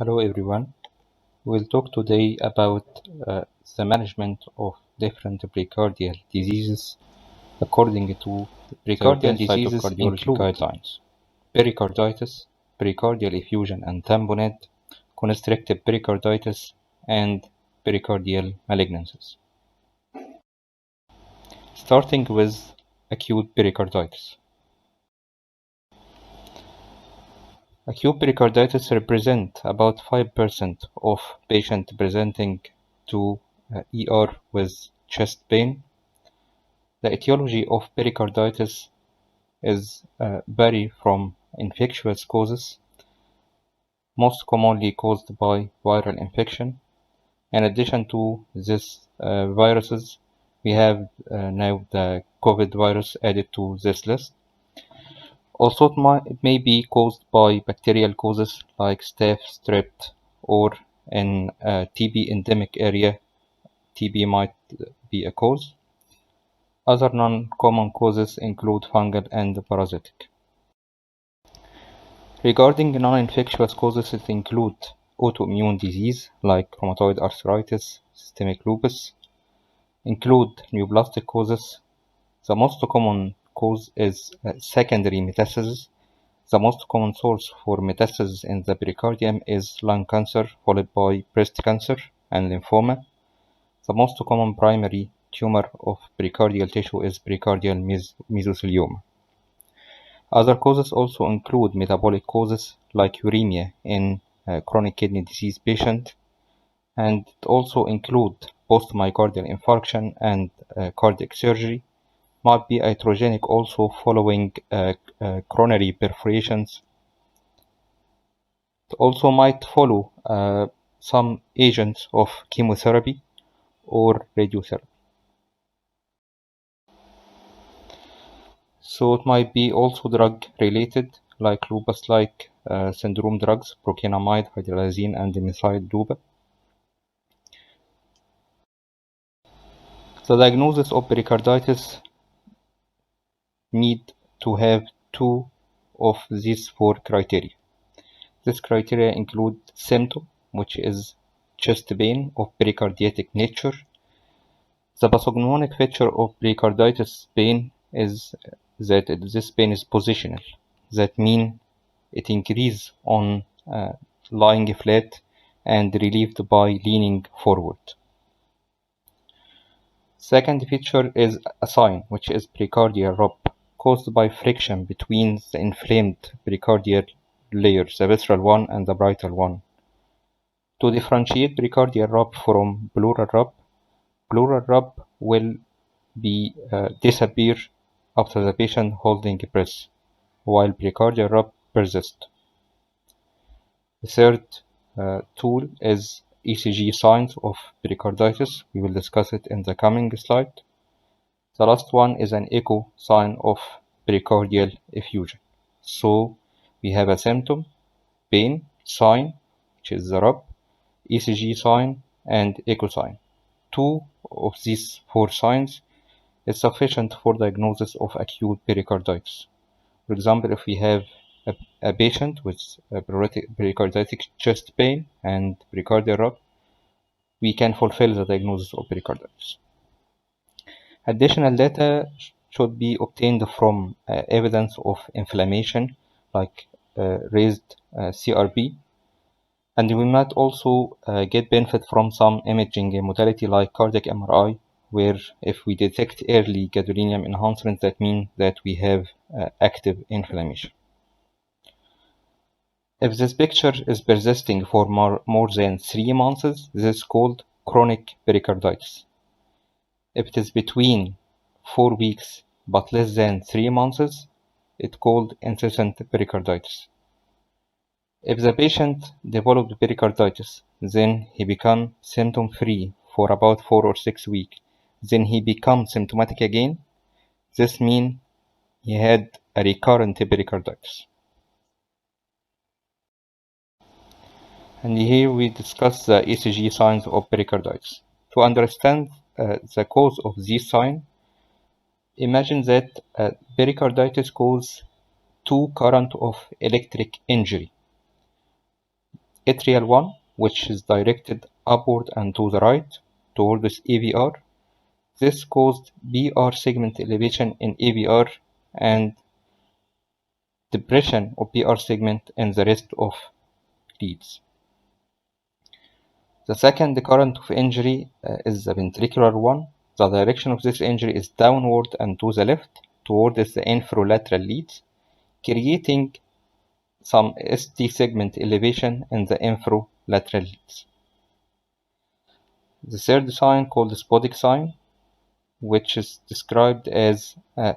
Hello everyone. We'll talk today about the management of different pericardial diseases according to the Pericardial European diseases Cytocardiology include Guidelines. Pericarditis, pericardial effusion and tamponade, constrictive pericarditis, and pericardial malignancies. Starting with acute pericarditis. Acute pericarditis represent about 5% of patients presenting to ER with chest pain. The etiology of pericarditis is vary from infectious causes, most commonly caused by viral infection. In addition to these viruses, we have now the COVID virus added to this list. Also, it may be caused by bacterial causes like staph, strep, or in a TB endemic area, TB might be a cause. Other non-common causes include fungal and parasitic. Regarding non-infectious causes, it include autoimmune disease like rheumatoid arthritis, systemic lupus, include neoplastic causes. The most common cause is secondary metastasis. The most common source for metastasis in the pericardium is lung cancer, followed by breast cancer and lymphoma. The most common primary tumor of pericardial tissue is pericardial mesothelioma. Other causes also include metabolic causes like uremia in chronic kidney disease patient, and it also include post-myocardial infarction and cardiac surgery. Might be iatrogenic also following coronary perforations. It also might follow some agents of chemotherapy or radiotherapy. So it might be also drug related, like lupus-like syndrome drugs, procainamide, hydralazine, and methyl-dopa. The diagnosis of pericarditis need to have two of these four criteria. This criteria include symptom, which is chest pain of pericarditic nature. The pathognomonic feature of pericarditis pain is that this pain is positional. That means it increases on lying flat and relieved by leaning forward. Second feature is a sign, which is pericardial rub, caused by friction between the inflamed pericardial layers, the visceral one and the parietal one. To differentiate pericardial rub from pleural rub will be disappear after the patient holding breath, while pericardial rub persists. The third tool is ECG signs of pericarditis. We will discuss it in the coming slide. The last one is an echo sign of pericardial effusion. So we have a symptom, pain, sign, which is the rub, ECG sign, and echo sign. Two of these four signs is sufficient for diagnosis of acute pericarditis. For example, if we have a patient with pericarditic chest pain and pericardial rub, we can fulfill the diagnosis of pericarditis. Additional data should be obtained from evidence of inflammation, like raised CRP, and we might also get benefit from some imaging modality like cardiac MRI, where if we detect early gadolinium enhancement, that means that we have active inflammation. If this picture is persisting for more than 3 months, this is called chronic pericarditis. If it is between 4 weeks but less than 3 months, it's called incessant pericarditis. If the patient developed pericarditis, then he becomes symptom-free for about 4 or 6 weeks, then he becomes symptomatic again, this means he had a recurrent pericarditis. And here we discuss the ECG signs of pericarditis. To understand the cause of this sign, imagine that pericarditis causes 2 currents of electric injury. Atrial one, which is directed upward and to the right towards AVR. This caused BR segment elevation in AVR and depression of BR segment in the rest of leads. The second current of injury is the ventricular one. The direction of this injury is downward and to the left towards the infralateral leads, creating some ST segment elevation in the infralateral leads. The third sign, called the Spodek sign, which is described as a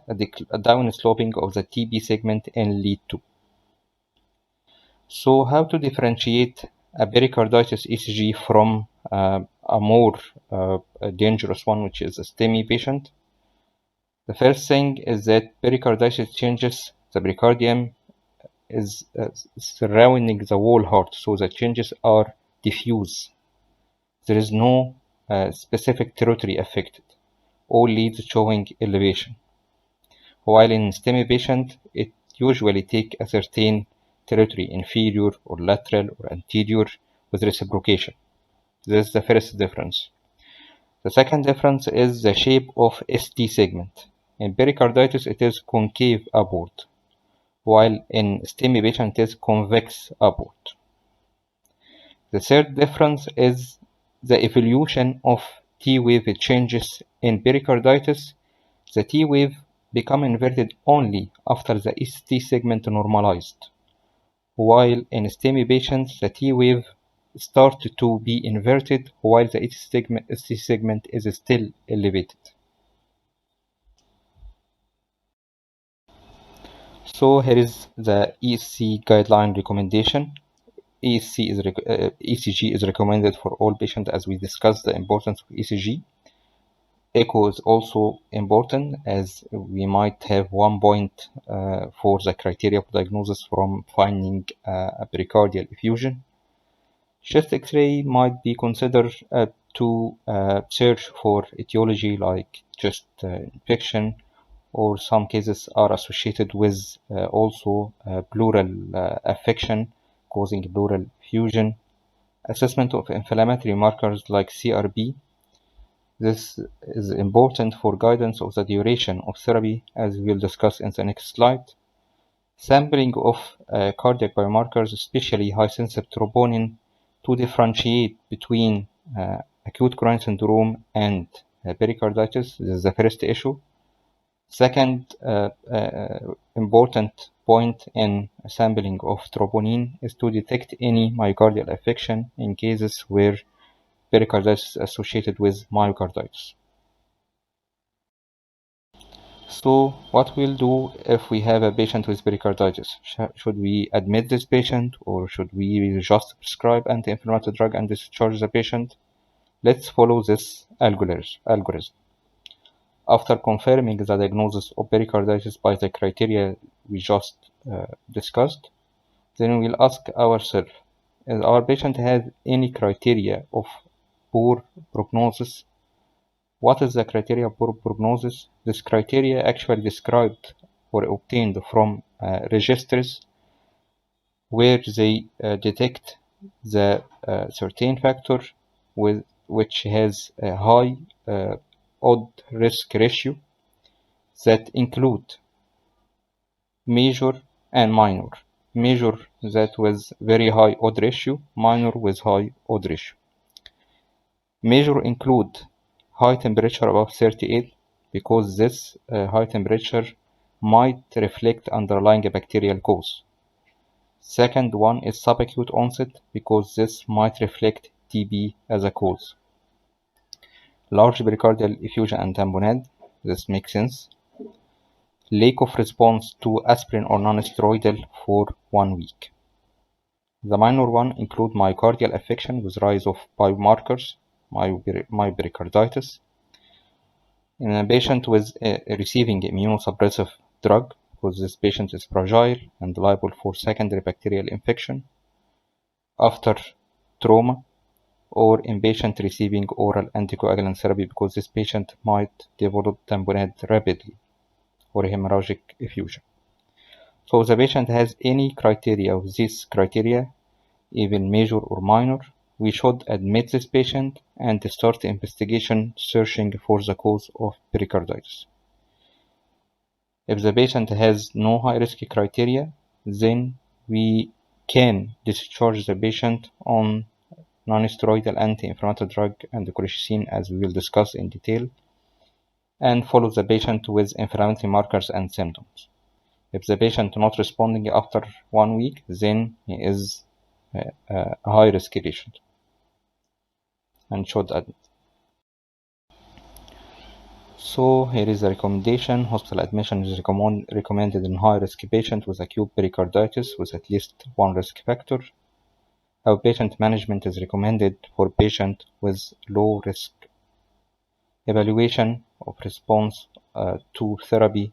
downsloping of the TB segment in lead 2. So how to differentiate a pericarditis ECG from a more dangerous one, which is a STEMI patient? The first thing is that pericarditis changes the pericardium is surrounding the whole heart, so the changes are diffuse. There is no specific territory affected. All leads showing elevation. While in STEMI patient, it usually take a certain territory, inferior or lateral or anterior, with reciprocation. This is the first difference. The second difference is the shape of ST segment. In pericarditis, it is concave upward, while in STEMI patient, it is convex upward. The third difference is the evolution of T wave changes. In pericarditis, the T wave become inverted only after the ST segment normalized, while in STEMI patients, the T wave start to be inverted while the ST segment is still elevated. So here is the ESC guideline recommendation. ECG is recommended for all patients, as we discussed the importance of ECG. Echo is also important, as we might have 1 point for the criteria of diagnosis from finding a pericardial effusion. Chest X-ray might be considered to search for etiology like chest infection, or some cases are associated with also pleural affection causing pleural effusion. Assessment of inflammatory markers like CRP. This is important for guidance of the duration of therapy, as we will discuss in the next slide. Sampling of cardiac biomarkers, especially high-sensitive troponin, to differentiate between acute coronary syndrome and pericarditis. This is the first issue. Second important point in sampling of troponin is to detect any myocardial affection in cases where pericarditis is associated with myocarditis. So what we'll do if we have a patient with pericarditis? Should we admit this patient, or should we just prescribe anti-inflammatory drug and discharge the patient? Let's follow this algorithm. After confirming the diagnosis of pericarditis by the criteria we just discussed, then we'll ask ourselves, if our patient has any criteria of poor prognosis. What is the criteria of poor prognosis? This criteria actually described or obtained from registers where they detect the certain factor which has a high odd risk ratio that include major and minor. Major that with very high odd ratio, minor with high odd ratio. Major include high temperature above 38, because this high temperature might reflect underlying bacterial cause. Second one is subacute onset, because this might reflect TB as a cause. Large pericardial effusion and tamponade, this makes sense. Lack of response to aspirin or non-steroidal for 1 week. The minor one include myocardial affection with rise of biomarkers, myopericarditis. In a patient with receiving immunosuppressive drug, because this patient is fragile and liable for secondary bacterial infection. After trauma, or in patient receiving oral anticoagulant therapy, because this patient might develop tamponade rapidly, or hemorrhagic effusion. So if the patient has any criteria of these criteria, even major or minor, we should admit this patient and start the investigation searching for the cause of pericarditis. If the patient has no high-risk criteria, then we can discharge the patient on non-steroidal anti-inflammatory drug and colchicine, as we will discuss in detail, and follow the patient with inflammatory markers and symptoms. If the patient not responding after 1 week, then he is a high-risk patient and should admit. So here is the recommendation. Hospital admission is recommended in high-risk patient with acute pericarditis with at least one risk factor. Outpatient management is recommended for patient with low risk. Evaluation of response to therapy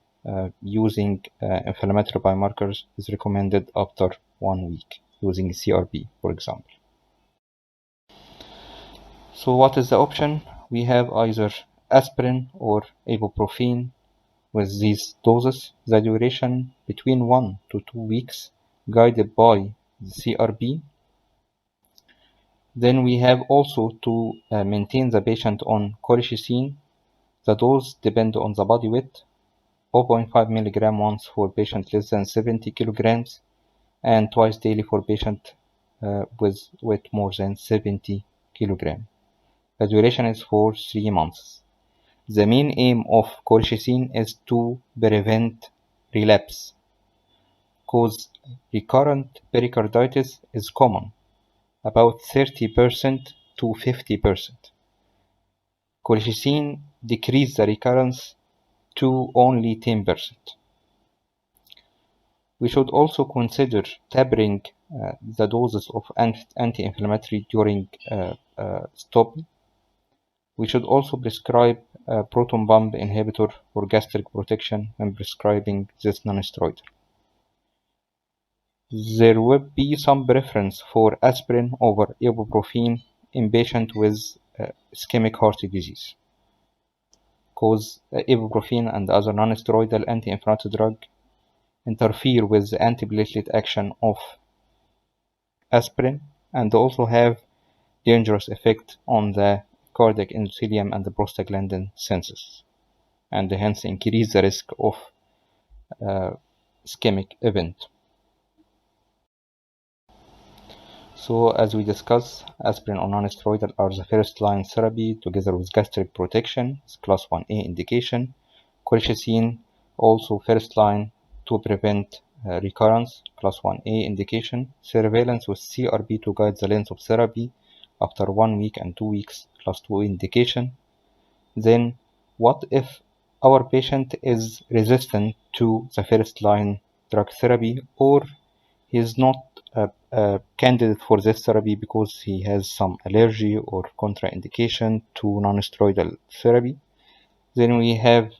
using inflammatory biomarkers is recommended after 1 week using CRP, for example. So what is the option? We have either aspirin or ibuprofen with these doses. The duration between 1 to 2 weeks, guided by the CRP. Then we have also to maintain the patient on colchicine. The dose depends on the body weight, 0.5 mg once for patient less than 70 kilograms and twice daily for patient with weight more than 70 kilograms. The duration is for 3 months. The main aim of colchicine is to prevent relapse, cause recurrent pericarditis is common, about 30% to 50%. Colchicine decreases the recurrence to only 10%. We should also consider tapering the doses of anti-inflammatory during stop. We should also prescribe a proton pump inhibitor for gastric protection when prescribing this non-steroidal. There will be some preference for aspirin over ibuprofen in patients with ischemic heart disease, because ibuprofen and other non-steroidal anti-inflammatory drug interfere with the antiplatelet action of aspirin and also have dangerous effect on the cardiac endothelium and the prostaglandin synthesis, and hence increase the risk of ischemic event. So as we discussed, aspirin or non-steroidal are the first line therapy together with gastric protection, it's class 1A indication. Colchicine also first line to prevent recurrence, class 1A indication. Surveillance with CRP to guide the length of therapy after 1 week and 2 weeks, class 2 indication. Then what if our patient is resistant to the first line drug therapy, or he is not a candidate for this therapy because he has some allergy or contraindication to non-steroidal therapy? Then we have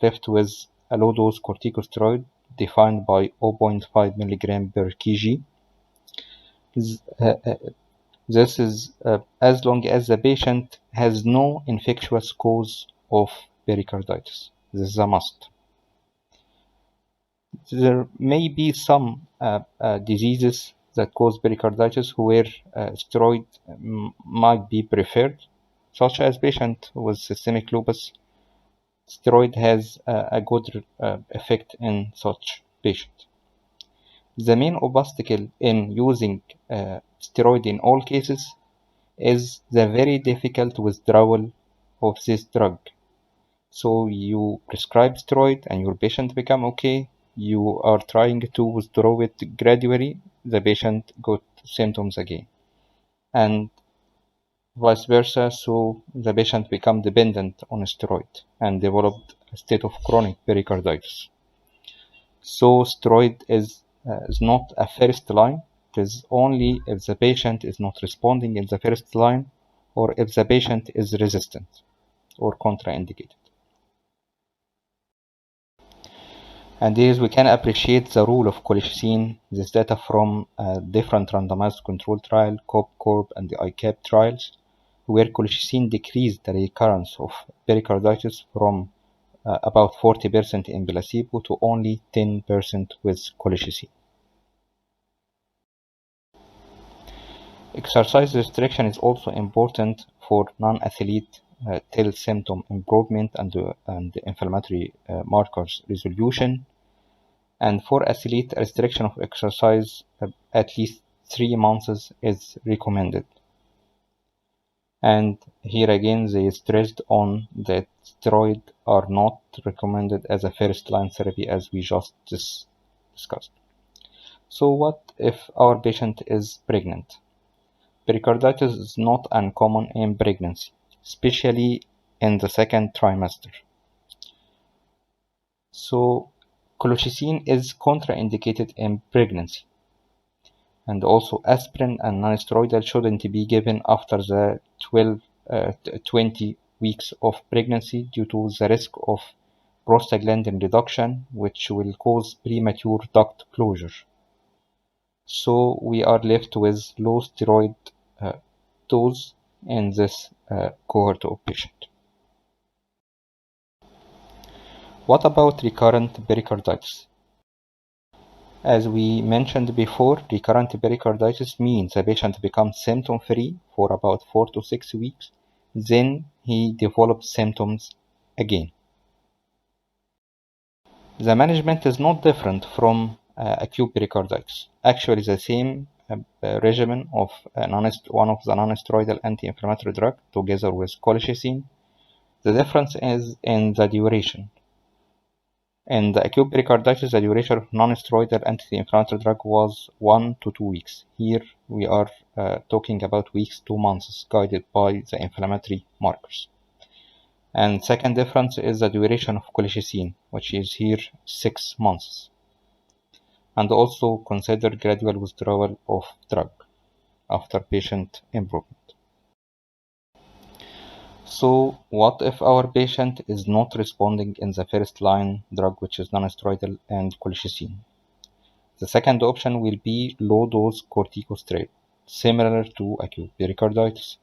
left with a low dose corticosteroid defined by 0.5 mg per kg. This is as long as the patient has no infectious cause of pericarditis. This is a must. There may be some diseases that cause pericarditis where steroid might be preferred, such as patient with systemic lupus. Steroid has a good effect in such patients. The main obstacle in using steroid in all cases is the very difficult withdrawal of this drug. So you prescribe steroid and your patient become okay. You are trying to withdraw it gradually, the patient got symptoms again, and vice versa. So the patient become dependent on steroid and developed a state of chronic pericarditis. So steroid is not a first line. It is only if the patient is not responding in the first line, or if the patient is resistant or contraindicated. And here we can appreciate the role of colchicine. This data from different randomized control trial, COP, and the ICAP trials, where colchicine decreased the recurrence of pericarditis from about 40% in placebo to only 10% with colchicine. Exercise restriction is also important for non-athlete till symptom improvement and inflammatory markers resolution. And for athlete, restriction of exercise at least 3 months is recommended. And here again, they stressed on that steroids are not recommended as a first-line therapy as we just discussed. So what if our patient is pregnant? Pericarditis is not uncommon in pregnancy, especially in the second trimester. So colchicine is contraindicated in pregnancy. And also aspirin and nonsteroidal shouldn't be given after the 20 weeks of pregnancy due to the risk of prostaglandin reduction, which will cause premature duct closure. So we are left with low steroid dose in this cohort of patient. What about recurrent pericarditis? As we mentioned before, recurrent pericarditis means the patient becomes symptom-free for about 4 to 6 weeks, then he develops symptoms again. The management is not different from acute pericarditis. Actually, the same regimen of one of the non-steroidal anti-inflammatory drug together with colchicine. The difference is in the duration. In the acute pericarditis, the duration of non-steroidal anti-inflammatory drug was 1 to 2 weeks. Here we are talking about weeks to months, guided by the inflammatory markers. And second difference is the duration of colchicine, which is here 6 months. And also consider gradual withdrawal of drug after patient improvement. So what if our patient is not responding in the first line drug, which is non-steroidal and colchicine? The second option will be low-dose corticosteroid, similar to acute pericarditis,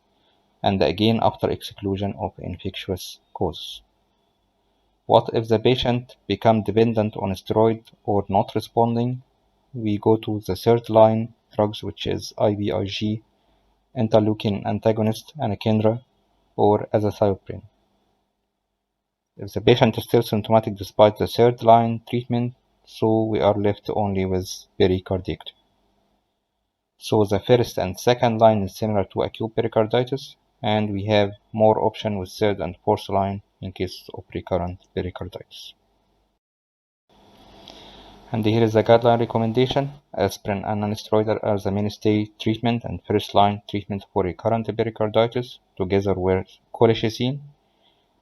and again after exclusion of infectious causes. What if the patient becomes dependent on steroid or not responding? We go to the third line drugs, which is IVIG, interleukin antagonist, anakinra, or azathioprine. If the patient is still symptomatic despite the third line treatment, so we are left only with pericarditis. So the first and second line is similar to acute pericarditis, and we have more option with third and fourth line in case of recurrent pericarditis. And here is the guideline recommendation. Aspirin and nonsteroidal are the mainstay treatment and first line treatment for recurrent pericarditis together with colchicine.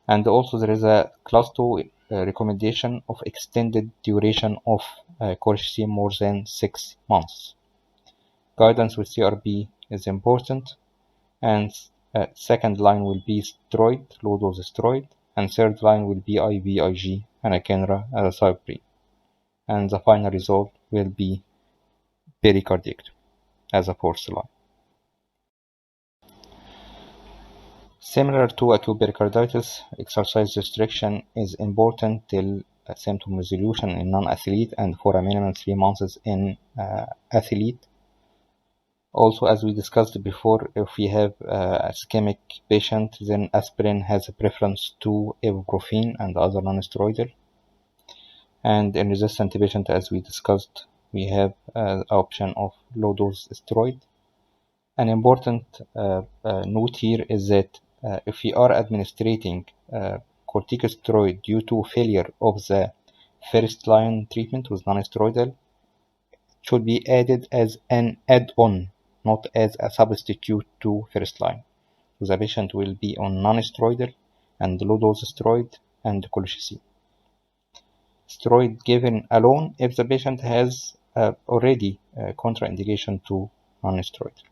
And also there is a class 2 recommendation of extended duration of colchicine more than 6 months. Guidance with CRB is important, and second line will be steroid, low dose steroid, and third line will be IVIG, anakinra, azathioprine, and the final result will be pericarditis as a fourth line. Similar to acute pericarditis, exercise restriction is important till symptom resolution in non-athlete and for a minimum 3 months in athlete. Also, as we discussed before, if we have a ischemic patient, then aspirin has a preference to ibuprofen and other non-steroidal. And in resistant patient, as we discussed, we have the option of low-dose steroid. An important note here is that if we are administrating corticosteroid due to failure of the first line treatment with non-steroidal, should be added as an add-on, not as a substitute to first line. So the patient will be on non-steroidal and low-dose steroid and colchicine. Steroid given alone if the patient has already contraindication to non-steroidal.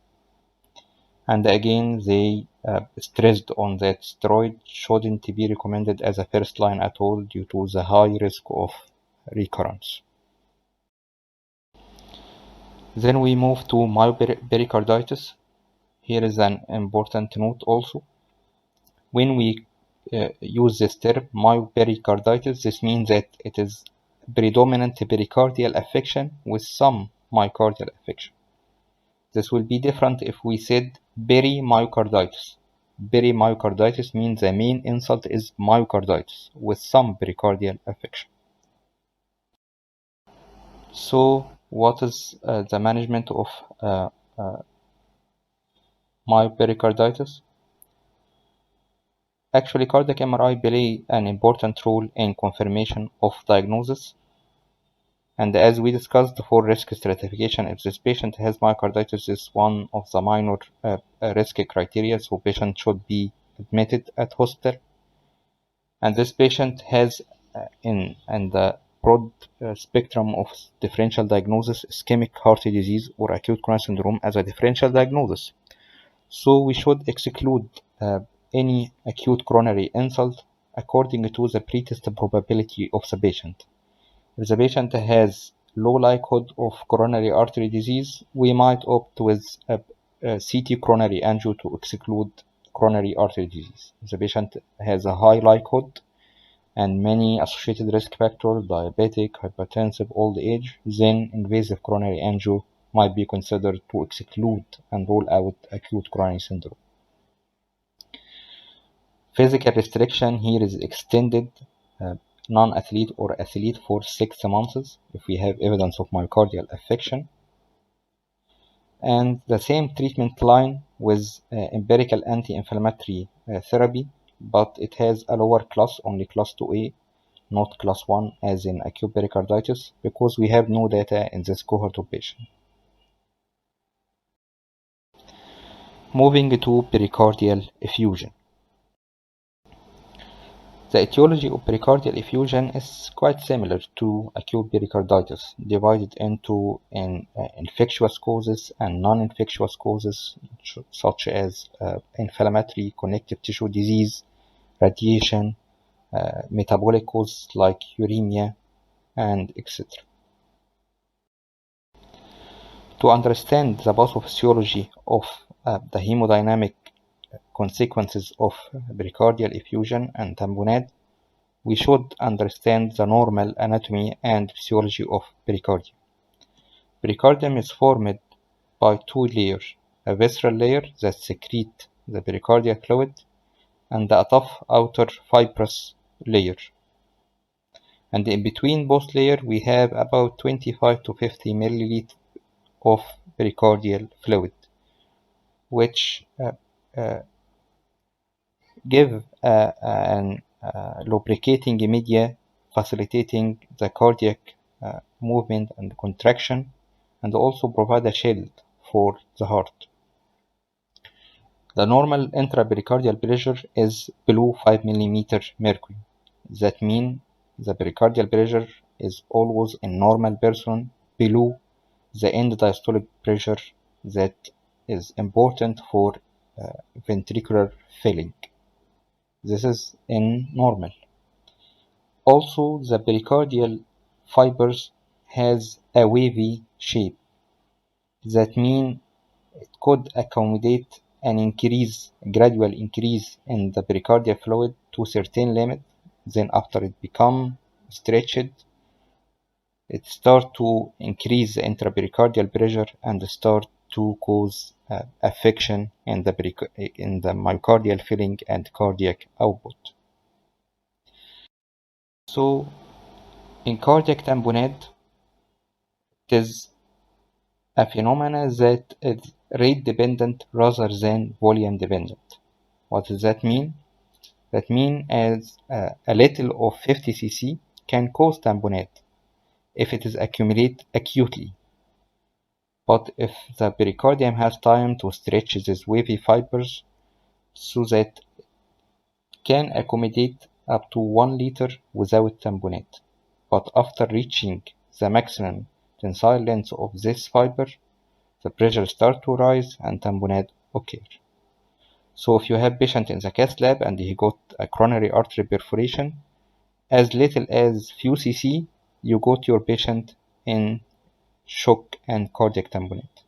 And again, they stressed on that steroid shouldn't be recommended as a first line at all due to the high risk of recurrence. Then we move to myopericarditis. Here is an important note also. When we use this term myopericarditis, this means that it is predominant pericardial affection with some myocardial affection. This will be different if we said perimyocarditis. Perimyocarditis means the main insult is myocarditis with some pericardial affection. So, what is the management of myopericarditis? Actually, cardiac MRI play an important role in confirmation of diagnosis. And as we discussed for risk stratification, if this patient has myocarditis is one of the minor risk criteria, so patient should be admitted at hospital. And this patient has in the broad spectrum of differential diagnosis, ischemic heart disease or acute coronary syndrome as a differential diagnosis. So we should exclude any acute coronary insult according to the pretest probability of the patient. If the patient has low likelihood of coronary artery disease, we might opt with a CT coronary angio to exclude coronary artery disease. If the patient has a high likelihood and many associated risk factors, diabetic, hypertensive, old age, then invasive coronary angio might be considered to exclude and rule out acute coronary syndrome. Physical restriction here is extended non-athlete or athlete for 6 months if we have evidence of myocardial affection. And the same treatment line with empirical anti-inflammatory therapy, but it has a lower class, only class 2A, not class 1 as in acute pericarditis, because we have no data in this cohort of patients. Moving to pericardial effusion. The etiology of pericardial effusion is quite similar to acute pericarditis, divided into infectious causes and non-infectious causes, such as inflammatory connective tissue disease, radiation, metabolic causes like uremia, and etc. To understand the pathophysiology of the hemodynamic consequences of pericardial effusion and tamponade, we should understand the normal anatomy and physiology of pericardium. Pericardium is formed by two layers, a visceral layer that secretes the pericardial fluid and a tough outer fibrous layer. And in between both layers we have about 25 to 50 milliliters of pericardial fluid, which give an lubricating media facilitating the cardiac movement and contraction, and also provide a shield for the heart. The normal intrapericardial pressure is below 5 mm mercury. That means the pericardial pressure is always in normal person below the end diastolic pressure that is important for ventricular filling. This is in normal. Also, the pericardial fibers has a wavy shape. That means it could accommodate an gradual increase in the pericardial fluid to a certain limit. Then after it become stretched, it start to increase the intrapericardial pressure and start to cause affection in the myocardial filling and cardiac output. So in cardiac tamponade, it is a phenomenon that is rate dependent rather than volume dependent. What does that mean? That means as a little of 50 cc can cause tamponade if it is accumulate acutely. But if the pericardium has time to stretch these wavy fibers so that can accommodate up to 1 liter without tamponade. But after reaching the maximum tensile length of this fiber, the pressure starts to rise and tamponade occur. So if you have patient in the cath lab and he got a coronary artery perforation, as little as few cc, you got your patient in shock and cardiac tamponade.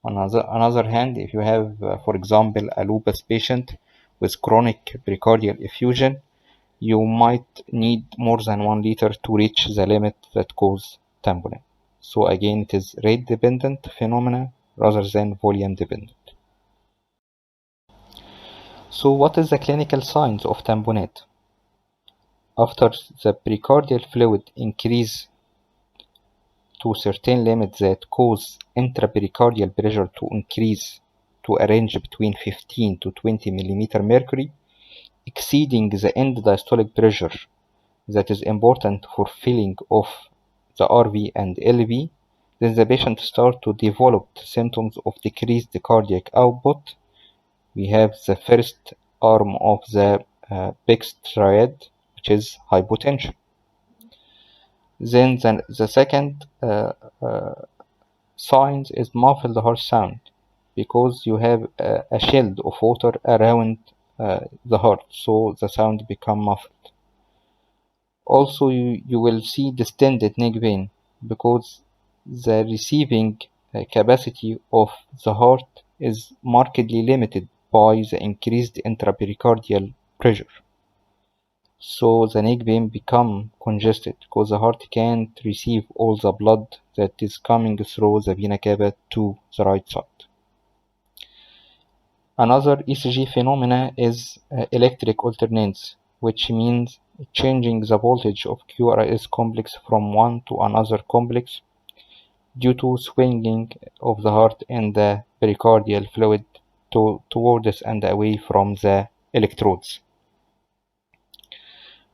On another hand, if you have, for example, a lupus patient with chronic pericardial effusion, you might need more than 1 liter to reach the limit that causes tamponade. So again, it is rate dependent phenomena rather than volume dependent. So what is the clinical signs of tamponade? After the pericardial fluid increase to certain limits that cause intrapericardial pressure to increase to a range between 15 to 20 mm mercury, exceeding the end diastolic pressure that is important for filling of the RV and LV, then the patient starts to develop symptoms of decreased cardiac output. We have the first arm of the Beck's triad, which is hypotension. Then the second signs is muffled heart sound, because you have a shield of water around the heart, so the sound become muffled. Also, you will see distended neck vein, because the receiving capacity of the heart is markedly limited by the increased intrapericardial pressure. So the neck vein become congested because the heart can't receive all the blood that is coming through the vena cava to the right side. Another ECG phenomena is electric alternance, which means changing the voltage of QRS complex from one to another complex due to swinging of the heart and the pericardial fluid towards and away from the electrodes.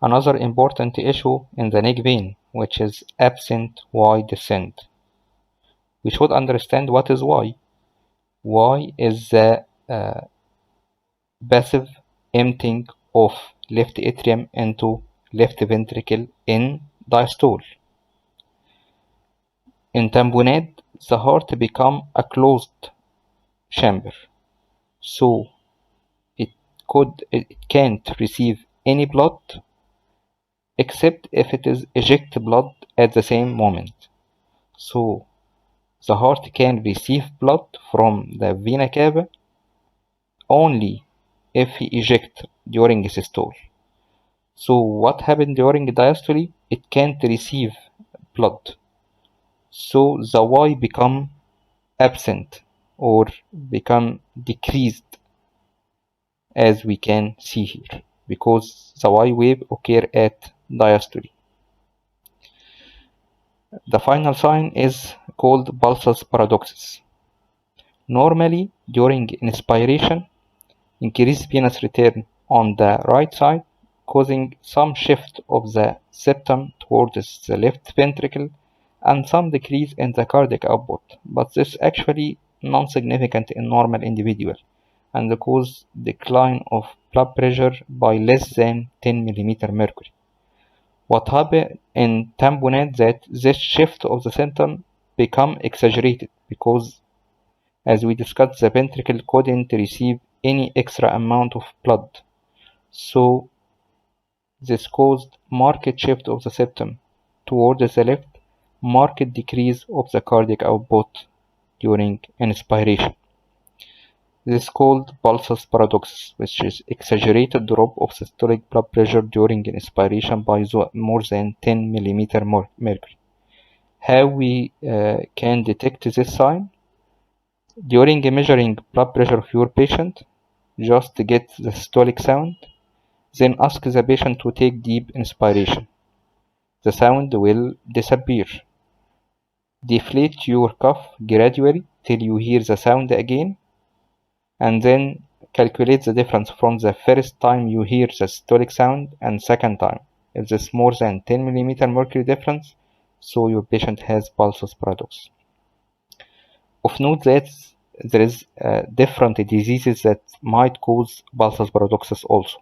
Another important issue in the neck vein, which is absent Y descent. We should understand what is Y. Y is the passive emptying of left atrium into left ventricle in diastole. In tamponade, the heart become a closed chamber, so it can't receive any blood except if it is eject blood at the same moment. So the heart can receive blood from the vena cava only if he eject during systole. So what happened during diastole? It can't receive blood. So the Y become absent or become decreased, as we can see here, because the Y wave occur at diastole. The final sign is called pulsus paradoxus. Normally, during inspiration, increased venous return on the right side, causing some shift of the septum towards the left ventricle and some decrease in the cardiac output, but this is actually non-significant in normal individual and cause decline of blood pressure by less than 10 mm mercury. What happened in tamponade that this shift of the symptom become exaggerated because, as we discussed, the ventricle couldn't receive any extra amount of blood. So this caused marked shift of the septum towards the left, marked decrease of the cardiac output during inspiration. This is called pulsus paradoxus, which is exaggerated drop of systolic blood pressure during inspiration by more than 10 mm mercury. How we can detect this sign? During measuring blood pressure of your patient, just get the systolic sound, then ask the patient to take deep inspiration. The sound will disappear. Deflate your cuff gradually till you hear the sound again, and then calculate the difference from the first time you hear the systolic sound and second time. If there's more than 10 mm mercury difference, so your patient has pulsus paradoxus. Of note that there is different diseases that might cause pulsus paradoxus also.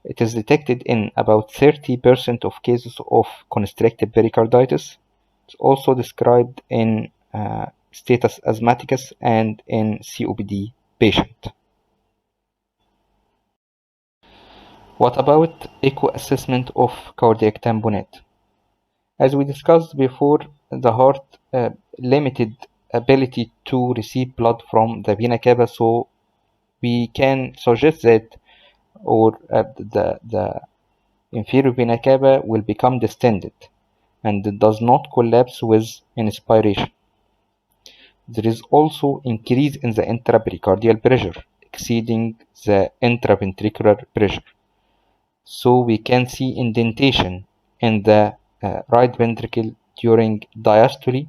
It is detected in about 30% of cases of constrictive pericarditis. It's also described in status asthmaticus and in COPD patient. What about echo assessment of cardiac tamponade? As we discussed before, the heart limited ability to receive blood from the vena cava, so we can suggest that the inferior vena cava will become distended and it does not collapse with inspiration. There is also increase in the intrapericardial pressure exceeding the intraventricular pressure. So we can see indentation in the right ventricle during diastole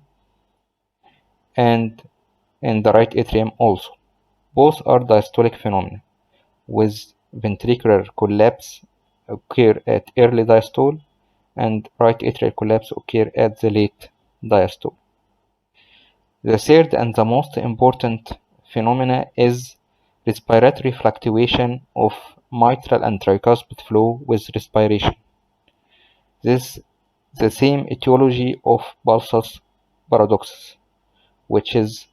and in the right atrium also. Both are diastolic phenomena, with ventricular collapse occur at early diastole and right atrial collapse occur at the late diastole. The third and the most important phenomena is respiratory fluctuation of mitral and tricuspid flow with respiration. This the same etiology of pulsus paradoxus, which is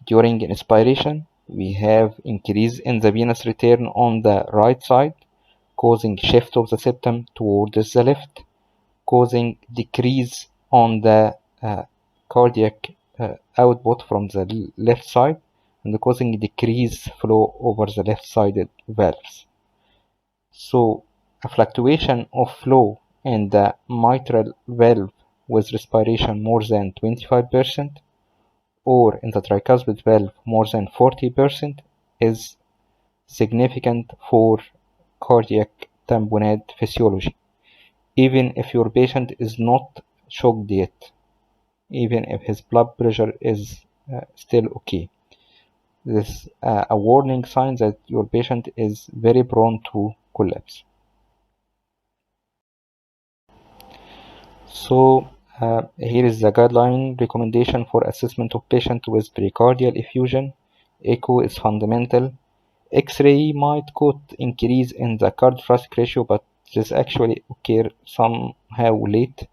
during inspiration we have increase in the venous return on the right side, causing shift of the septum towards the left, causing decrease on the cardiac output from the left side and causing decrease flow over the left-sided valves. So a fluctuation of flow in the mitral valve with respiration more than 25% or in the tricuspid valve more than 40% is significant for cardiac tamponade physiology, even if your patient is not shocked yet, even if his blood pressure is still okay. This is a warning sign that your patient is very prone to collapse. So here is the guideline recommendation for assessment of patient with pericardial effusion. Echo is fundamental. X-ray might quote increase in the card-thoracic ratio, but this actually occur somehow late.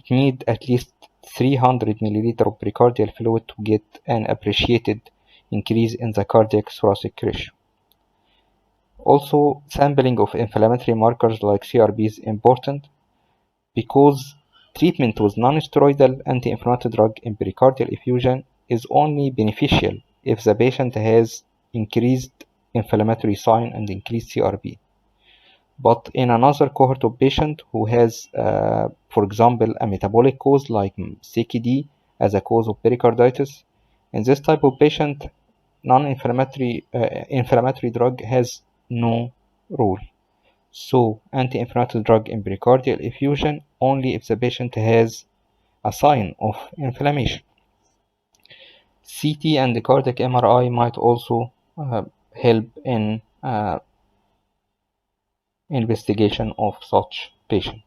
It need at least 300 milliliter of pericardial fluid to get an appreciated increase in the cardiac thoracic ratio. Also, sampling of inflammatory markers like CRP is important because treatment with non-steroidal anti-inflammatory drug in pericardial effusion is only beneficial if the patient has increased inflammatory sign and increased CRP. But in another cohort of patient who has, for example, a metabolic cause like CKD as a cause of pericarditis, in this type of patient, non-inflammatory inflammatory drug has no role. So, anti-inflammatory drug in pericardial effusion only if the patient has a sign of inflammation. CT and the cardiac MRI might also help in investigation of such patient.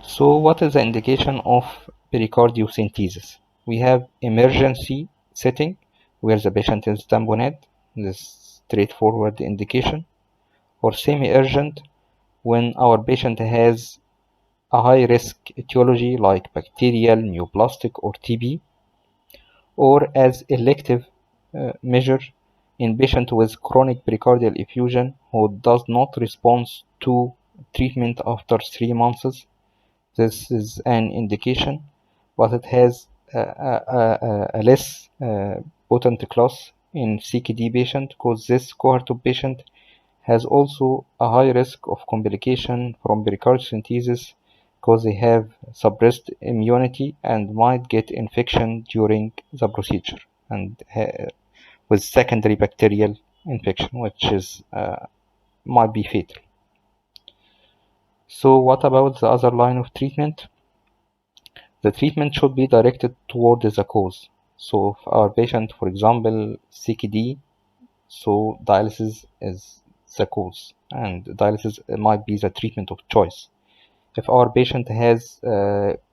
So, what is the indication of pericardiocentesis? We have emergency setting where the patient is tamponade, this straightforward indication, or semi-urgent when our patient has a high-risk etiology like bacterial, neoplastic, or TB, or as elective measure in patient with chronic pericardial effusion who does not respond to treatment after 3 months. This is an indication, but it has a less potent class in CKD patient because this cohort of patient has also a high risk of complication from pericardiocentesis because they have suppressed immunity and might get infection during the procedure and with secondary bacterial infection, which is might be fatal. So what about the other line of treatment? The treatment should be directed toward the cause. So if our patient, for example, CKD, so dialysis is the cause and dialysis might be the treatment of choice. If our patient has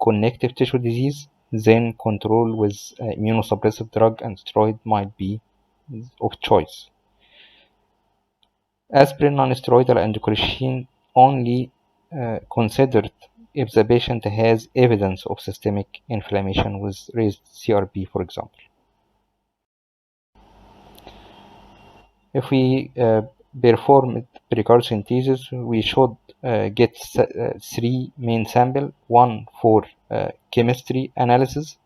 connective tissue disease, then control with immunosuppressive drug and steroid might be of choice. Aspirin, non-steroidal, and colchicine only considered if the patient has evidence of systemic inflammation with raised CRP, for example. If we perform pericardiocentesis, we should get 3 main samples, one for chemistry analysis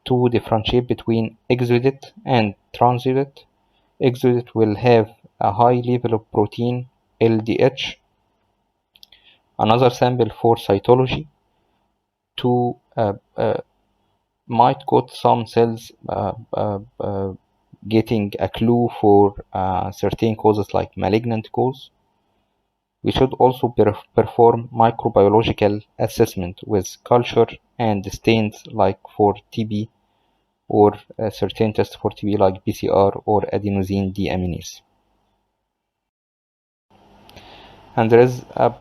to differentiate between exudate and transudate. Exudate will have a high level of protein LDH. Another sample for cytology to might cause some cells getting a clue for certain causes like malignant cause. We should also perform microbiological assessment with culture and stains like for TB or certain tests for TB like PCR or adenosine deaminase. And there is a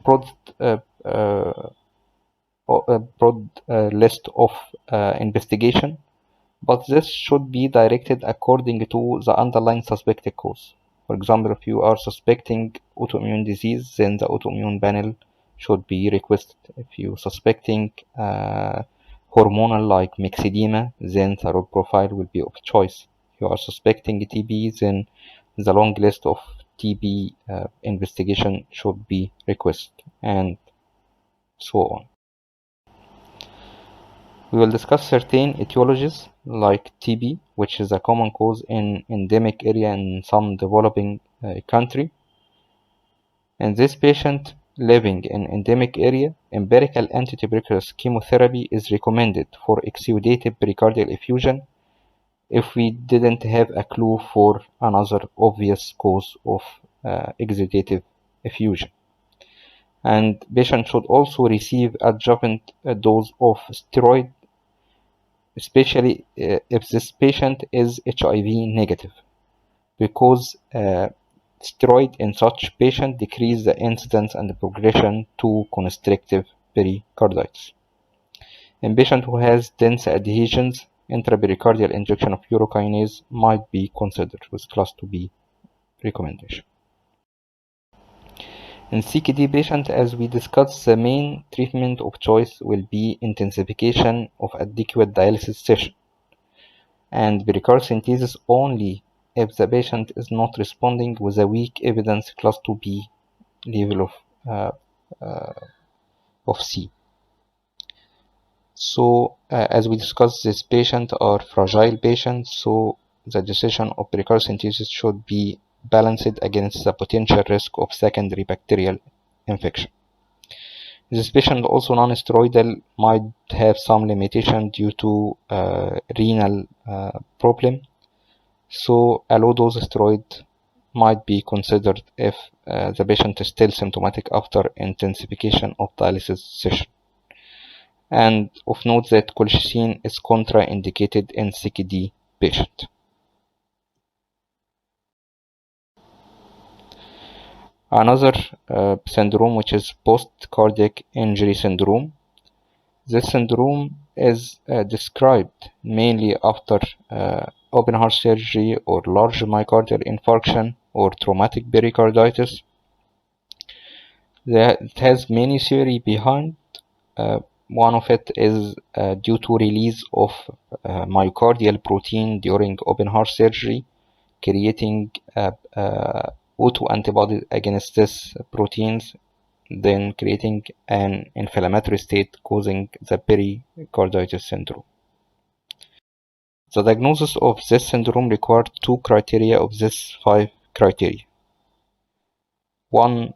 uh, uh, broad list of investigation, but this should be directed according to the underlying suspected cause. For example, if you are suspecting autoimmune disease, then the autoimmune panel should be requested. If you suspecting hormonal like myxedema, then thyroid profile will be of choice. If you are suspecting TB, then the long list of TB investigation should be requested, and so on. We will discuss certain etiologies like TB, which is a common cause in endemic area in some developing country. In this patient living in endemic area, empirical antituberculous chemotherapy is recommended for exudative pericardial effusion if we didn't have a clue for another obvious cause of exudative effusion. And patient should also receive adjuvant dose of steroid, especially if this patient is HIV negative, because steroid in such patient decrease the incidence and the progression to constrictive pericarditis. In patient who has dense adhesions, intrapericardial injection of urokinase might be considered with class 2B recommendation. In CKD patient, as we discussed, the main treatment of choice will be intensification of adequate dialysis session and pericarditis only if the patient is not responding with a weak evidence class 2B level uh, uh, of C. So as we discussed, this patient are fragile patients, so the decision of pericarditis should be balanced against the potential risk of secondary bacterial infection. This patient also non-steroidal might have some limitation due to renal problem. So a low dose steroid might be considered if the patient is still symptomatic after intensification of dialysis session. And of note that colchicine is contraindicated in CKD patient. Another syndrome, which is post-cardiac injury syndrome. This syndrome is described mainly after open heart surgery or large myocardial infarction or traumatic pericarditis. It has many theory behind. One of it is due to release of myocardial protein during open heart surgery, creating autoantibodies against these proteins, then creating an inflammatory state causing the pericarditis syndrome. The diagnosis of this syndrome required two criteria of these 5 criteria. One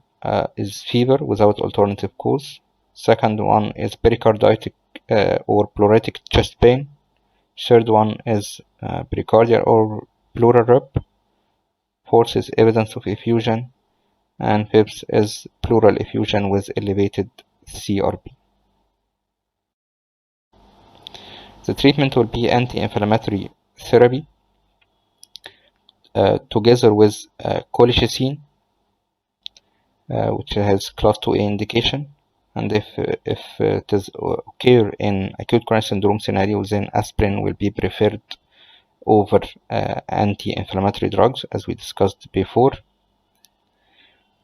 is fever without alternative cause. Second one is pericarditic or pleuritic chest pain. Third one is pericardial or pleural rip. Fourth is evidence of effusion. And fifth is pleural effusion with elevated CRP. The treatment will be anti-inflammatory therapy together with colchicine, which has class 2A indication. And if it is occur in acute coronary syndrome scenario, then aspirin will be preferred over anti-inflammatory drugs, as we discussed before.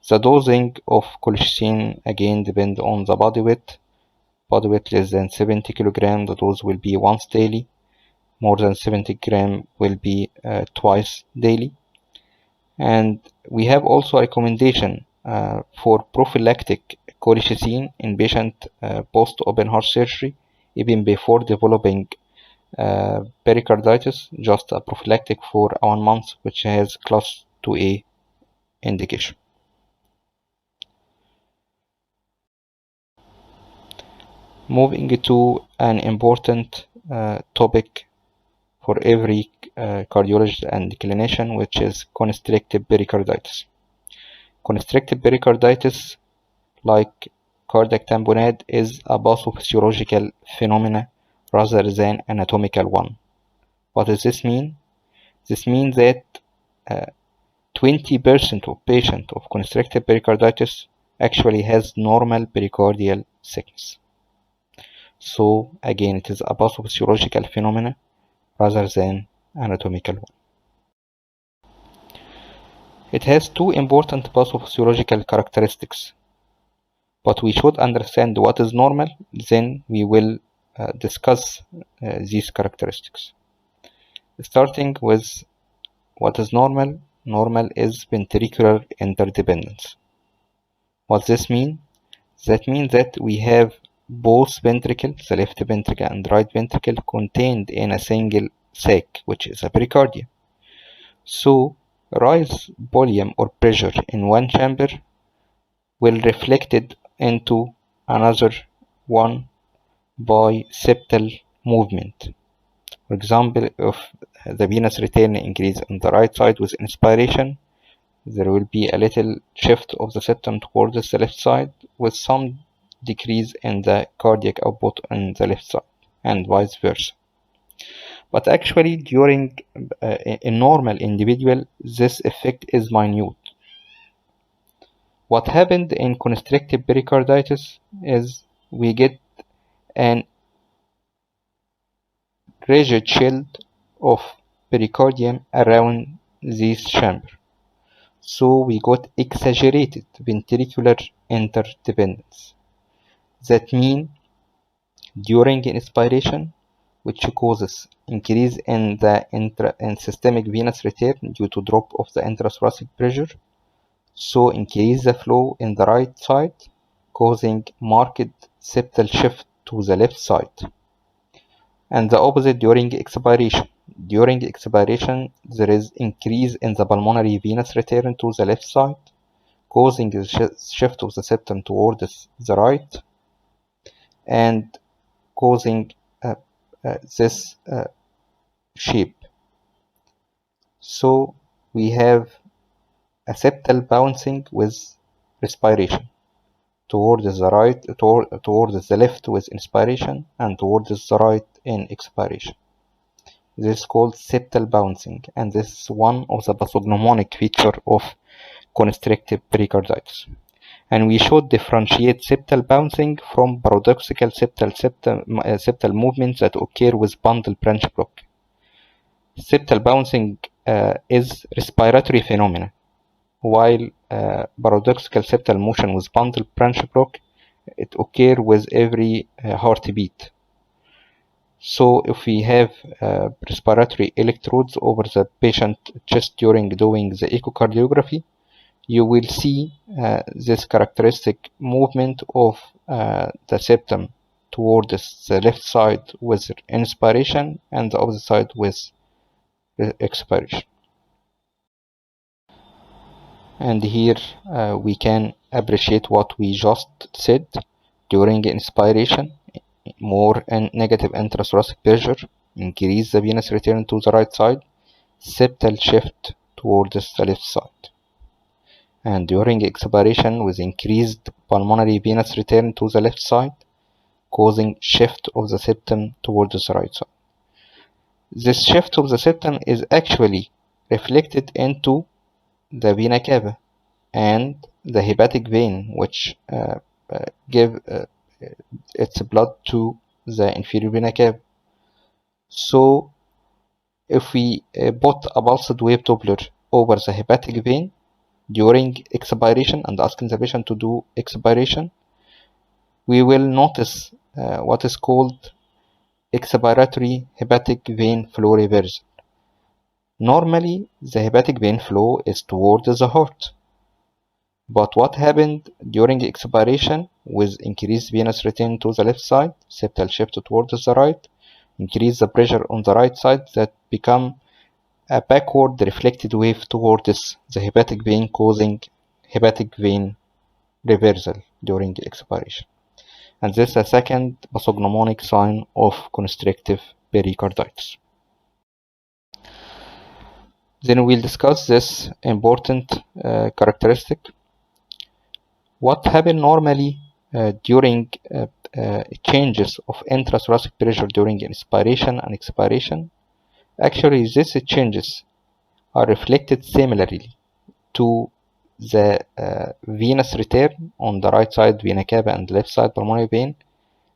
The dosing of colchicine again depend on the body weight. Body weight less than 70 kg, the dose will be once daily. More than 70 gram will be twice daily. And we have also a recommendation for prophylactic colchicine in patient post-open heart surgery, even before developing pericarditis, just a prophylactic for 1 month, which has class 2A indication. Moving to an important topic for every cardiologist and clinician, which is constrictive pericarditis. Constrictive pericarditis, like cardiac tamponade, is a pathophysiological phenomena rather than anatomical one. What does this mean? This means that 20% of patients of constrictive pericarditis actually has normal pericardial thickness. So again, it is a pathophysiological phenomena rather than anatomical one. It has two important pathophysiological characteristics, but we should understand what is normal, then we will discuss these characteristics. Starting with what is normal. Normal is ventricular interdependence. What does this mean? That means that we have both ventricles, the left ventricle and right ventricle, contained in a single sac, which is a pericardium. So, rise volume or pressure in one chamber will reflected into another one by septal movement. For example, if the venous return increase on the right side with inspiration, there will be a little shift of the septum towards the left side with some decrease in the cardiac output on the left side, and vice versa. But actually, during a normal individual, this effect is minute. What happened in constrictive pericarditis is we get an rigid shield of pericardium around this chamber. So we got exaggerated ventricular interdependence. That means during inspiration, which causes increase in the systemic venous return due to drop of the intrathoracic pressure, so increase the flow in the right side, causing marked septal shift to the left side. And the opposite during expiration. During expiration, there is increase in the pulmonary venous return to the left side, causing the shift of the septum towards the right, and causing this shape. So we have a septal bouncing with respiration towards the right, towards the left with inspiration, and towards the right in expiration. This is called septal bouncing, and this is one of the pathognomonic feature of constrictive pericarditis. And we should differentiate septal bouncing from paradoxical septal movements that occur with bundle branch block. Septal bouncing is respiratory phenomena, while paradoxical septal motion with bundle branch block, it occurs with every heartbeat. So if we have respiratory electrodes over the patient chest during doing the echocardiography, you will see this characteristic movement of the septum towards the left side with inspiration and the opposite side with expiration. And here we can appreciate what we just said. During inspiration, more and negative intrathoracic pressure, increase the venous return to the right side, septal shift towards the left side. And during expiration, with increased pulmonary venous return to the left side, causing shift of the septum towards the right side. This shift of the septum is actually reflected into the vena cava and the hepatic vein, which give its blood to the inferior vena cava. So if we put a pulsed wave Doppler over the hepatic vein during expiration and asking the patient to do expiration, we will notice what is called expiratory hepatic vein flow reversal. Normally, the hepatic vein flow is towards the heart. But what happened during expiration with increased venous return to the left side, septal shift towards the right, increase the pressure on the right side, that become a backward reflected wave towards the hepatic vein, causing hepatic vein reversal during expiration. and this is a second pathognomonic sign of constrictive pericarditis. Then we'll discuss this important characteristic. What happens normally during changes of intrathoracic pressure during inspiration and expiration? Actually, these changes are reflected similarly to the venous return on the right side vena cava and left side pulmonary vein,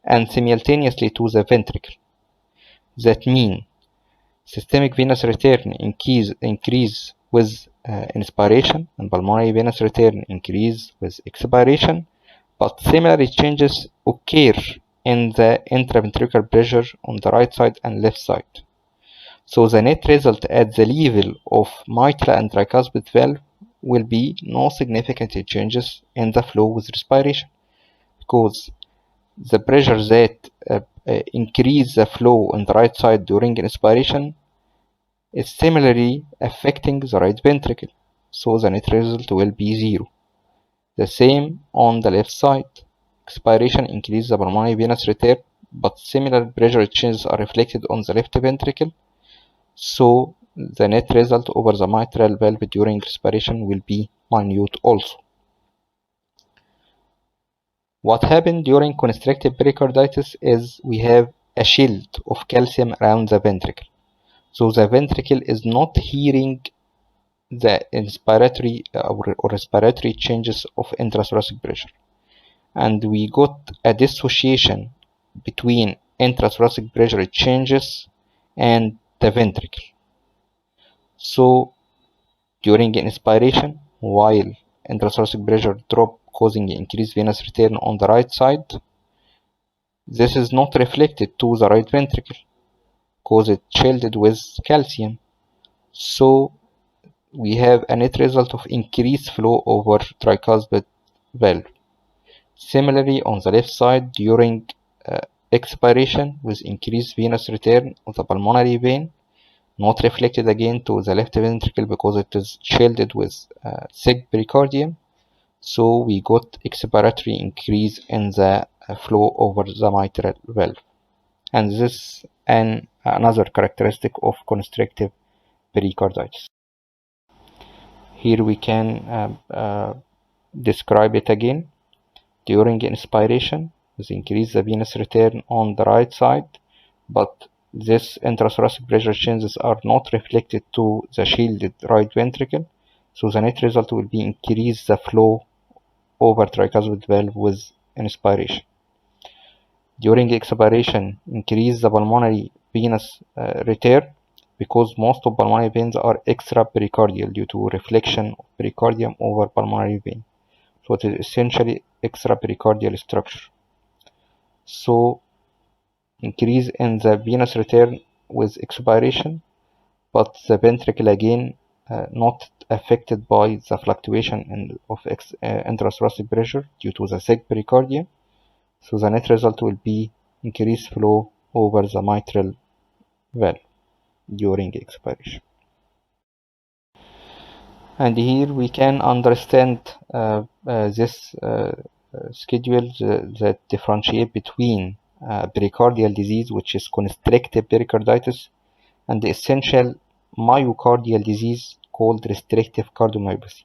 and simultaneously to the ventricle. That means systemic venous return increase with inspiration, and pulmonary venous return increase with expiration, but similar changes occur in the intraventricular pressure on the right side and left side. So the net result at the level of mitral and tricuspid valve will be no significant changes in the flow with respiration, because the pressure that increase the flow on the right side during inspiration is similarly affecting the right ventricle, so the net result will be 0. The same on the left side. Expiration increases the pulmonary venous return, but similar pressure changes are reflected on the left ventricle, so the net result over the mitral valve during respiration will be minute also. What happened during constrictive pericarditis is we have a shield of calcium around the ventricle. So the ventricle is not hearing the inspiratory or respiratory changes of intrathoracic pressure. And we got a dissociation between intrathoracic pressure changes and the ventricle. So during inspiration, while intrathoracic pressure drop causing increased venous return on the right side, this is not reflected to the right ventricle because it's shielded with calcium. So we have a net result of increased flow over tricuspid valve. Similarly, on the left side, during expiration with increased venous return of the pulmonary vein, not reflected again to the left ventricle because it is shielded with thick pericardium. So we got expiratory increase in the flow over the mitral valve. And this is another characteristic of constrictive pericarditis. Here we can describe it again. During inspiration, we increase the venous return on the right side, but this intrathoracic pressure changes are not reflected to the shielded right ventricle, so the net result will be increase the flow over tricuspid valve with inspiration. During expiration, increase the pulmonary venous return, because most of pulmonary veins are extra-pericardial due to reflection of pericardium over pulmonary vein. So it is essentially extra-pericardial structure. So increase in the venous return with expiration, but the ventricle again not affected by the fluctuation of intrathoracic pressure due to the thick pericardium. So the net result will be increased flow over the mitral valve during expiration. And here we can understand this schedule that differentiate between pericardial disease, which is constrictive pericarditis, and the essential myocardial disease called restrictive cardiomyopathy.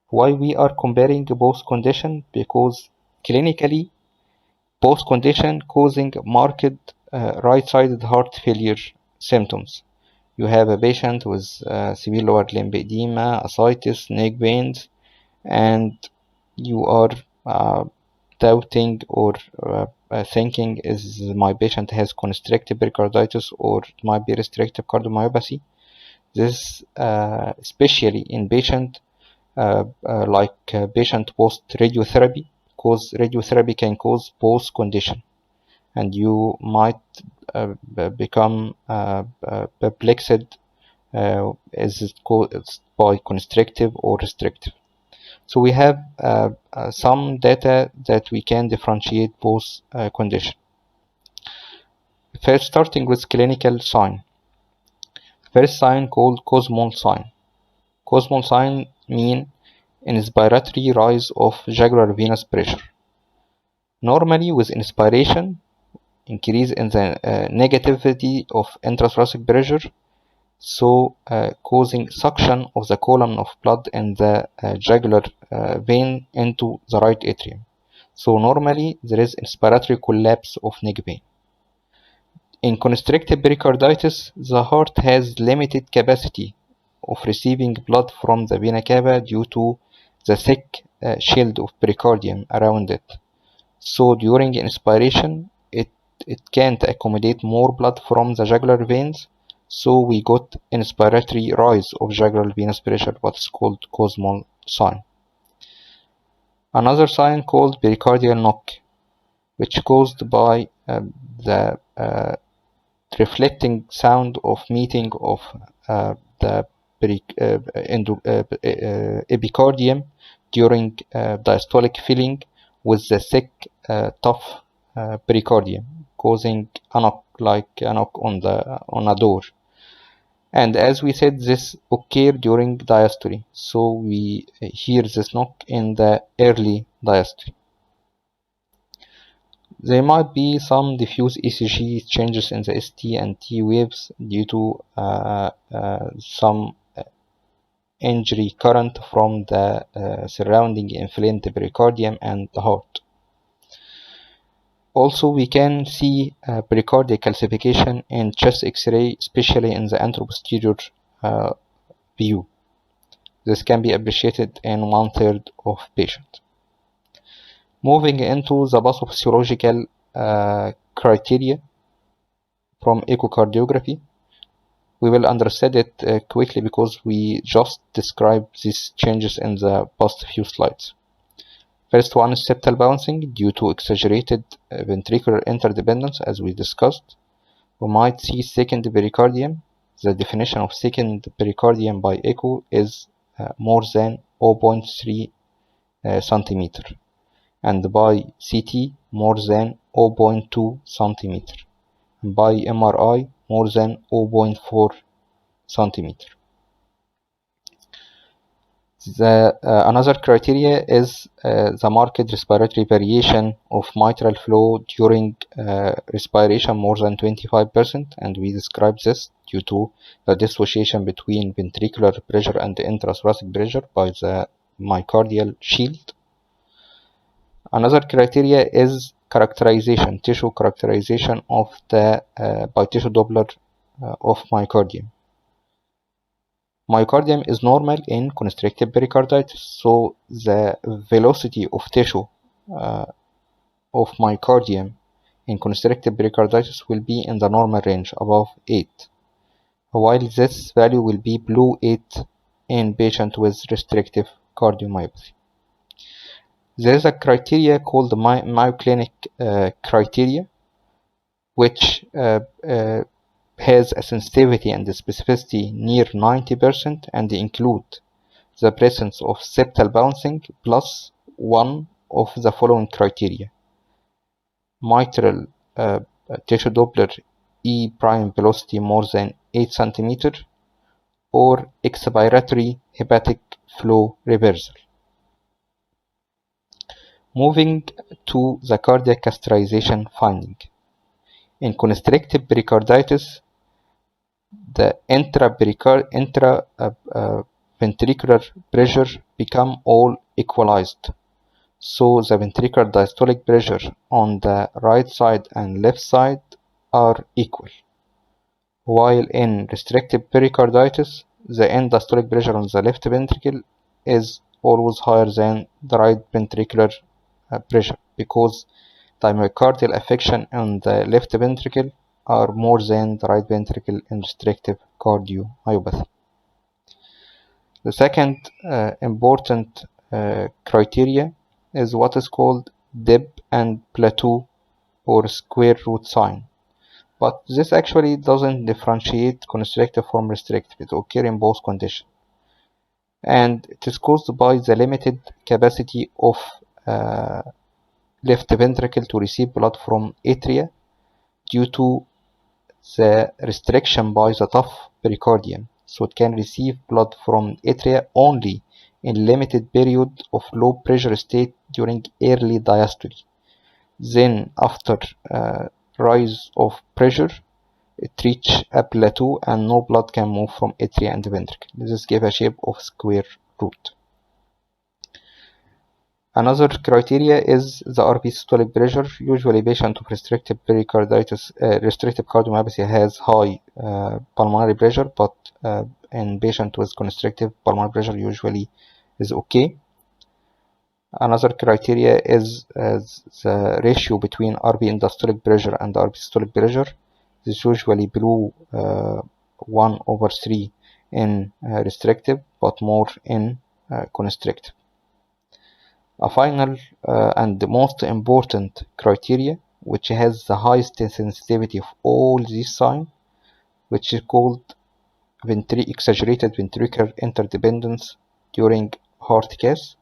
Why we are comparing both conditions? Because clinically both conditions causing marked right-sided heart failure symptoms. You have a patient with severe lower limb edema, ascites, neck veins, and you are doubting or thinking, is my patient has constrictive pericarditis or it might be restrictive cardiomyopathy. This especially in patient like patient post radiotherapy, because radiotherapy can cause both condition, and you might become perplexed, is it caused by constrictive or restrictive. So we have some data that we can differentiate both conditions. First, starting with clinical sign. First sign called Cosmal sign. Cosmal sign mean inspiratory rise of jugular venous pressure. Normally, with inspiration, increase in the negativity of intrathoracic pressure, so causing suction of the column of blood in the jugular vein into the right atrium. So normally there is inspiratory collapse of neck vein. In constrictive pericarditis, the heart has limited capacity of receiving blood from the vena cava due to the thick shield of pericardium around it. So during inspiration, it can't accommodate more blood from the jugular veins, so we got inspiratory rise of jugular venous pressure, what's called Cosmal sign. Another sign called pericardial knock, which caused by the reflecting sound of meeting of the epicardium during diastolic filling with the thick, tough pericardium, causing a knock, like a knock on a door. And as we said, this occurred during diastole, so we hear this knock in the early diastole. There might be some diffuse ECG changes in the ST and T waves due to some injury current from the surrounding inflamed pericardium and the heart. Also, we can see pericardial calcification in chest X-ray, especially in the anteroposterior view. This can be appreciated in 1/3 of patients. Moving into the pathophysiological criteria from echocardiography, we will understand it quickly because we just described these changes in the past few slides. First one is septal bouncing due to exaggerated ventricular interdependence, as we discussed. We might see thickened pericardium. The definition of thickened pericardium by echo is more than 0.3 centimeter, and by CT more than 0.2 centimeter, and by MRI more than 0.4 centimeter. Another criteria is the marked respiratory variation of mitral flow during respiration more than 25%, and we describe this due to the dissociation between ventricular pressure and intrathoracic pressure by the myocardial shield. Another criteria is characterization, tissue characterization of the by tissue Doppler of myocardium. Myocardium is normal in constrictive pericarditis, so the velocity of tissue of myocardium in constrictive pericarditis will be in the normal range, above 8, while this value will be below 8 in patients with restrictive cardiomyopathy. There is a criteria called the myoclinic criteria, which has a sensitivity and a specificity near 90% and include the presence of septal bouncing plus one of the following criteria: mitral tissue Doppler E prime velocity more than 8 cm, or expiratory hepatic flow reversal. Moving to the cardiac catheterization finding. In constrictive pericarditis, the intraventricular pressure become all equalized. So the ventricular diastolic pressure on the right side and left side are equal. While in restrictive pericarditis, the end diastolic pressure on the left ventricle is always higher than the right ventricular pressure, because the myocardial affection on the left ventricle are more than the right ventricle in restrictive cardiomyopathy. The second important criteria is what is called dip and plateau or square root sign. But this actually doesn't differentiate constrictive from restrictive. It occurs in both conditions. And it is caused by the limited capacity of left ventricle to receive blood from atria due to the restriction by the tough pericardium. So it can receive blood from atria only in limited period of low pressure state during early diastole. Then after rise of pressure, it reaches a plateau and no blood can move from atria and ventricle. This gives a shape of square root. Another criteria is the RV systolic pressure. Usually patient with restrictive pericarditis, restrictive cardiomyopathy has high pulmonary pressure, but in patient with constrictive pulmonary pressure usually is okay. Another criteria is the ratio between RV endostolic pressure and RV systolic pressure. This is usually below 1/3 in restrictive, but more in constrictive. A final and the most important criteria, which has the highest sensitivity of all these signs, which is called exaggerated ventricular interdependence during heart cath.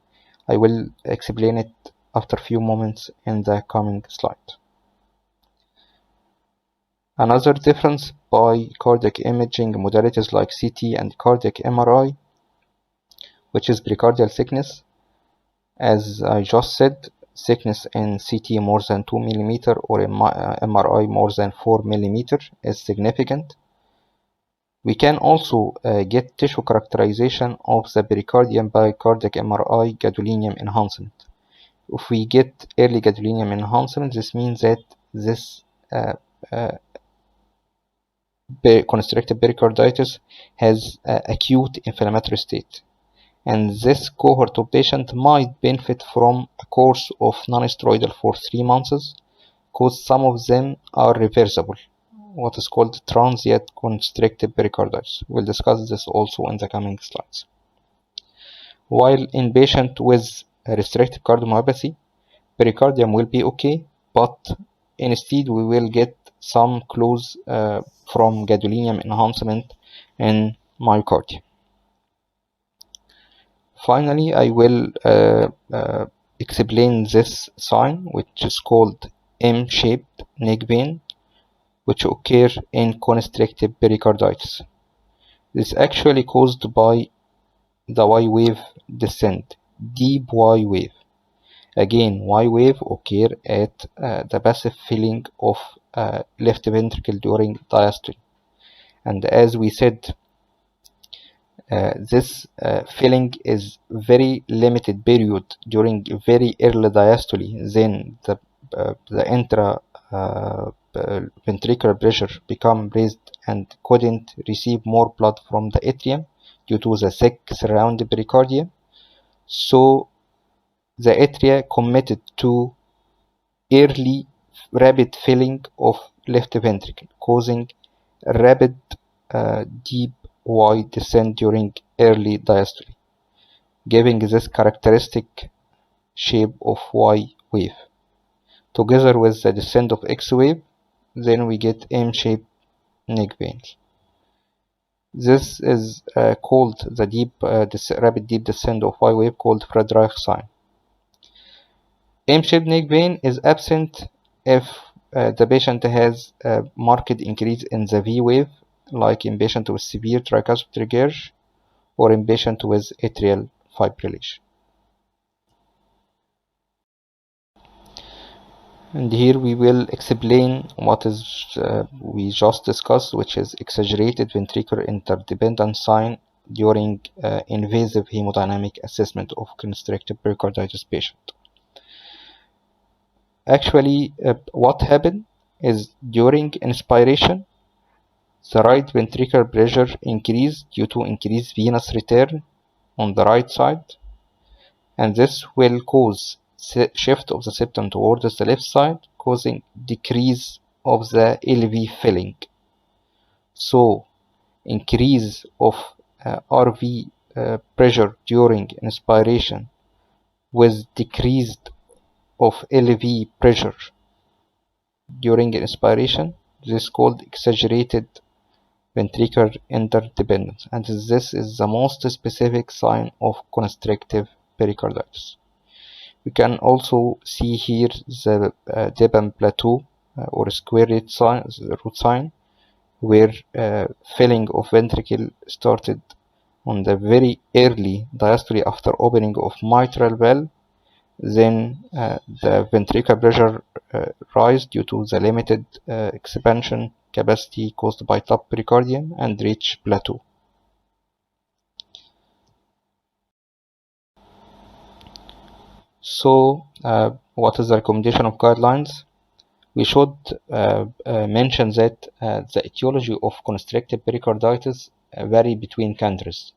I will explain it after a few moments in the coming slide. Another difference by cardiac imaging modalities like CT and cardiac MRI, which is pericardial thickness. As I just said, thickness in CT more than 2 mm or in MRI more than 4 mm is significant. We can also get tissue characterization of the pericardium by cardiac MRI gadolinium enhancement. If we get early gadolinium enhancement, this means that this constrictive pericarditis has acute inflammatory state, and this cohort of patients might benefit from a course of non-steroidal for 3 months, because some of them are reversible, what is called transient constrictive pericarditis. We'll discuss this also in the coming slides. While in patient with restrictive cardiomyopathy, pericardium will be okay, but instead we will get some clues from gadolinium enhancement in myocardium. Finally, I will explain this sign, which is called M-shaped neck vein, which occur in constrictive pericarditis. This is actually caused by the Y wave descent, deep Y wave. Again, Y wave occur at the passive filling of left ventricle during diastole. And as we said, this filling is very limited period during very early diastole. Then the intra ventricular pressure become raised and couldn't receive more blood from the atrium due to the thick surrounding pericardium. So the atria committed to early rapid filling of left ventricle, causing rapid deep Y descent during early diastole, giving this characteristic shape of Y wave. Together with the descent of X wave, then we get M-shaped neck veins. This is called the rapid deep descent of Y wave, called Friedreich sign. M-shaped neck vein is absent if the patient has a marked increase in the V wave, like in patient with severe tricuspid regurg or in patient with atrial fibrillation. And here we will explain what is we just discussed, which is exaggerated ventricular interdependence sign during invasive hemodynamic assessment of constrictive pericarditis patient. Actually, what happened is during inspiration, the right ventricular pressure increased due to increased venous return on the right side, and this will cause shift of the septum towards the left side, causing decrease of the LV filling. So increase of RV pressure during inspiration with decreased of LV pressure during inspiration, this is called exaggerated ventricular interdependence, and this is the most specific sign of constrictive pericarditis. We can also see here the Deben plateau or square root sign, where filling of ventricle started on the very early diastole after opening of mitral valve, then the ventricular pressure rise due to the limited expansion capacity caused by top pericardium and reach plateau. So, what is the recommendation of guidelines? We should mention that the etiology of constrictive pericarditis vary between countries.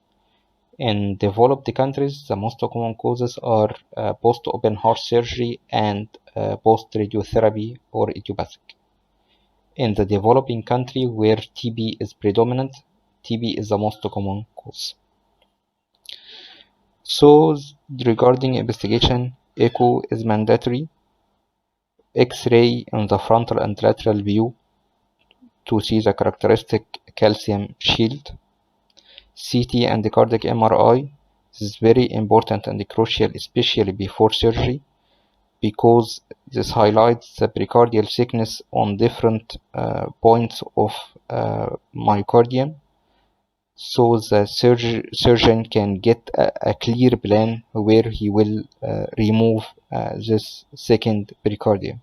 In developed countries, the most common causes are post-open heart surgery and post-radiotherapy or idiopathic. In the developing country where TB is predominant, TB is the most common cause. So, regarding investigation, echo is mandatory. X-ray in the frontal and lateral view to see the characteristic calcium shield. CT and the cardiac MRI is very important and crucial, especially before surgery, because this highlights the pericardial thickness on different points of myocardium, so the surgeon can get a clear plan where he will remove this second pericardium,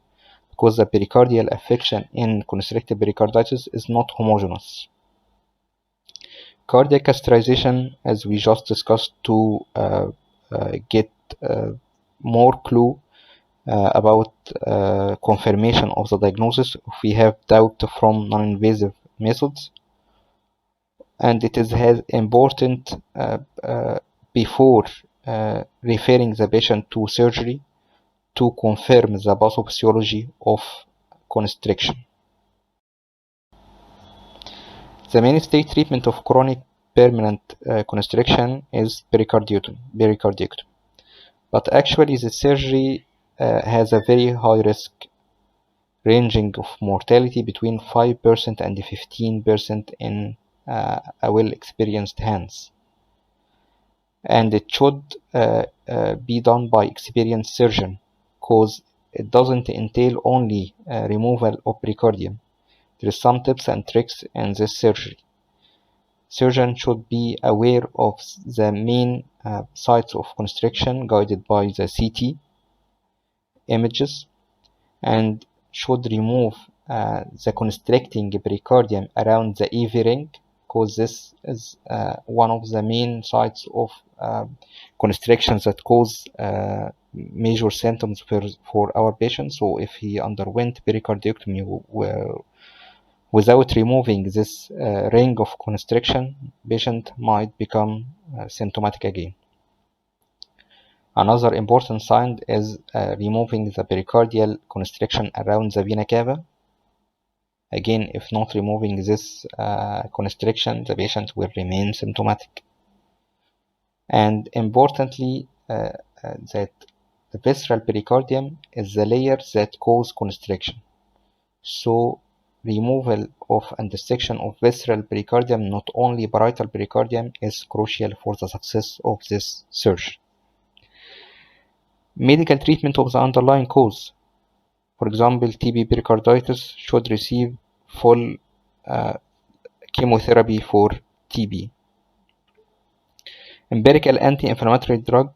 because the pericardial affection in constrictive pericarditis is not homogeneous. Cardiac catheterization, as we just discussed, to get more clue about confirmation of the diagnosis if we have doubt from non-invasive methods, and it is important before referring the patient to surgery to confirm the pathophysiology of constriction. The mainstay treatment of chronic permanent constriction is pericardiectomy. But actually the surgery has a very high risk, ranging of mortality between 5% and 15% in a well-experienced hands. And it should be done by experienced surgeon, because it doesn't entail only removal of pericardium. There is some tips and tricks in this surgery. Surgeon should be aware of the main sites of constriction guided by the CT images, and should remove the constricting pericardium around the AV ring, because this is one of the main sites of constrictions that cause major symptoms for our patient. So if he underwent pericardiectomy without removing this ring of constriction, patient might become symptomatic again. Another important sign is removing the pericardial constriction around the vena cava. Again, if not removing this constriction, the patient will remain symptomatic. And importantly, that the visceral pericardium is the layer that causes constriction. So removal of and dissection of visceral pericardium, not only parietal pericardium, is crucial for the success of this surgery. Medical treatment of the underlying cause. For example, TB pericarditis should receive full chemotherapy for TB. Empirical anti-inflammatory drug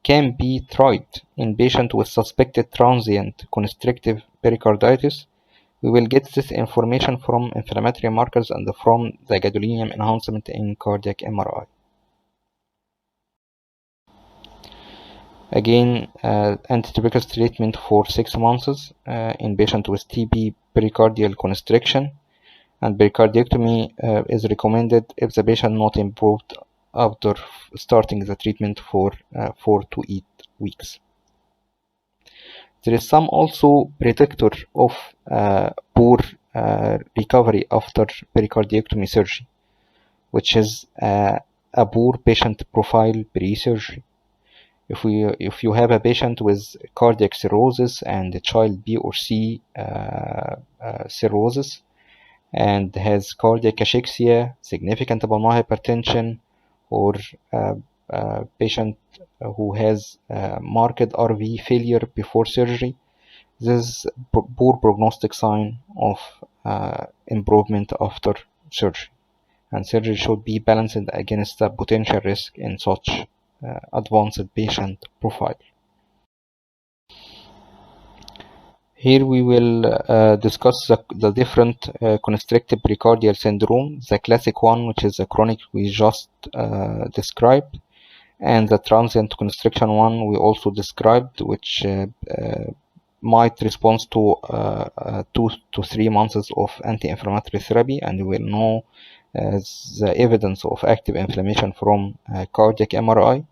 can be tried in patients with suspected transient constrictive pericarditis. We will get this information from inflammatory markers and from the gadolinium enhancement in cardiac MRI. Again, antituberculous treatment for 6 months in patients with TB pericardial constriction, and pericardiectomy is recommended if the patient not improved after starting the treatment for 4 to 8 weeks. There is some also predictor of poor recovery after pericardiectomy surgery, which is a poor patient profile pre-surgery. If you have a patient with cardiac cirrhosis and child B or C cirrhosis, and has cardiac cachexia, significant pulmonary hypertension, or patient who has marked RV failure before surgery, this is poor prognostic sign of improvement after surgery, and surgery should be balanced against the potential risk in such advanced patient profile. Here we will discuss the different constrictive pericardial syndrome, the classic one, which is the chronic we just described, and the transient constriction one we also described, which might respond to 2 to 3 months of anti-inflammatory therapy, and we will know the evidence of active inflammation from cardiac MRI.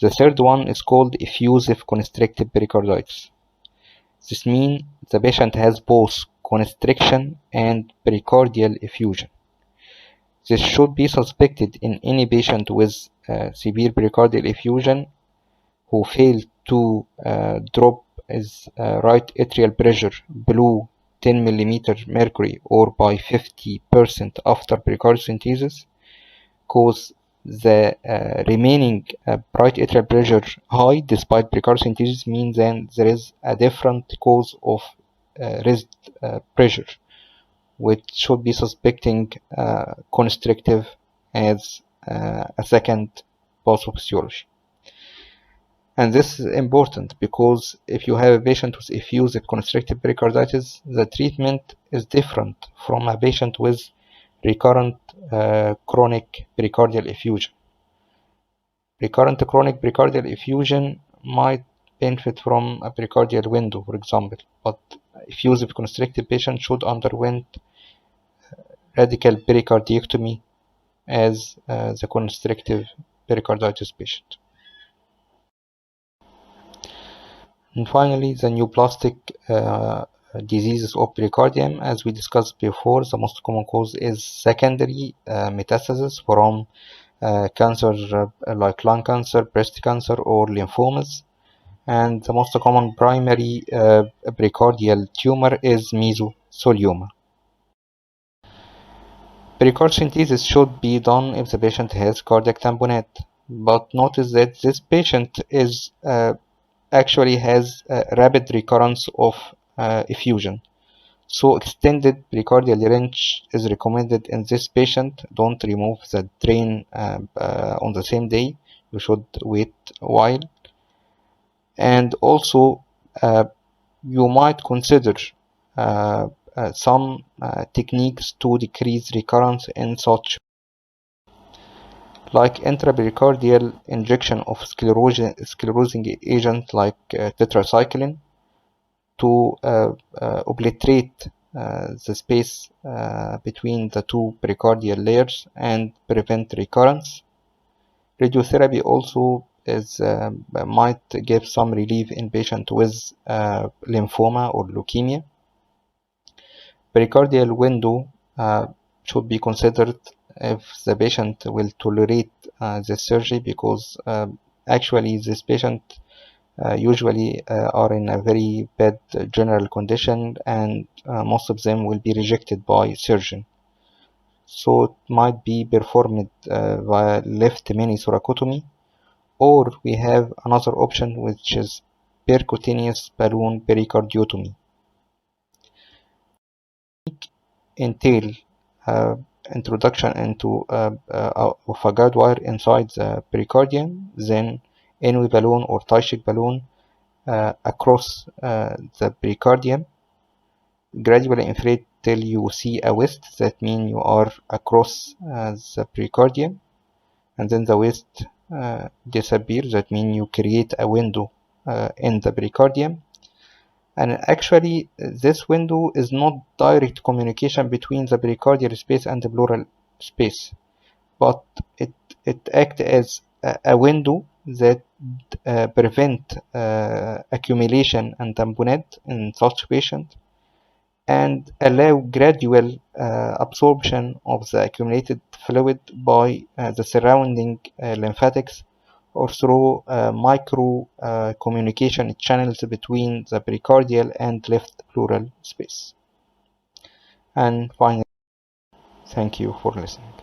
The third one is called effusive constrictive pericarditis. This means the patient has both constriction and pericardial effusion. This should be suspected in any patient with severe pericardial effusion who failed to drop his right atrial pressure below 10 mm mercury or by 50% after pericardiocentesis, cause the remaining right atrial pressure high despite pericardiocentesis means then there is a different cause of raised pressure, which should be suspecting constrictive as a second pathophysiology. And this is important because if you have a patient with effusive constrictive pericarditis, the treatment is different from a patient with recurrent chronic pericardial effusion. Recurrent chronic pericardial effusion might benefit from a pericardial window, for example, but effusive constrictive patient should underwent radical pericardiectomy as the constrictive pericarditis patient. And finally, the neoplastic diseases of pericardium. As we discussed before, the most common cause is secondary metastasis from cancer like lung cancer, breast cancer, or lymphomas. And the most common primary pericardial tumor is mesothelioma. Pericardicentesis should be done if the patient has cardiac tamponade, but notice that this patient is actually has a rapid recurrence of effusion. So extended pericardial wrench is recommended in this patient. Don't remove the drain on the same day. You should wait a while. And also you might consider some techniques to decrease recurrence in such, like intrapericardial injection of sclerosing agent like tetracycline to obliterate the space between the two pericardial layers and prevent recurrence. Radiotherapy also might give some relief in patients with lymphoma or leukemia. Pericardial window should be considered if the patient will tolerate the surgery, because actually this patient usually are in a very bad general condition, and most of them will be rejected by surgeon. So it might be performed via left mini thoracotomy, or we have another option which is percutaneous balloon pericardiotomy. Entail introduction into of a guide wire inside the pericardium, then NV balloon or Tychik balloon across the pericardium, gradually inflate till you see a waist. That means you are across the pericardium, and then the waist disappears. That means you create a window in the pericardium. And actually this window is not direct communication between the pericardial space and the pleural space, but it acts as a window that prevent accumulation and tamponade in such patient, and allow gradual absorption of the accumulated fluid by the surrounding lymphatics, or through micro communication channels between the pericardial and left pleural space. And finally, thank you for listening.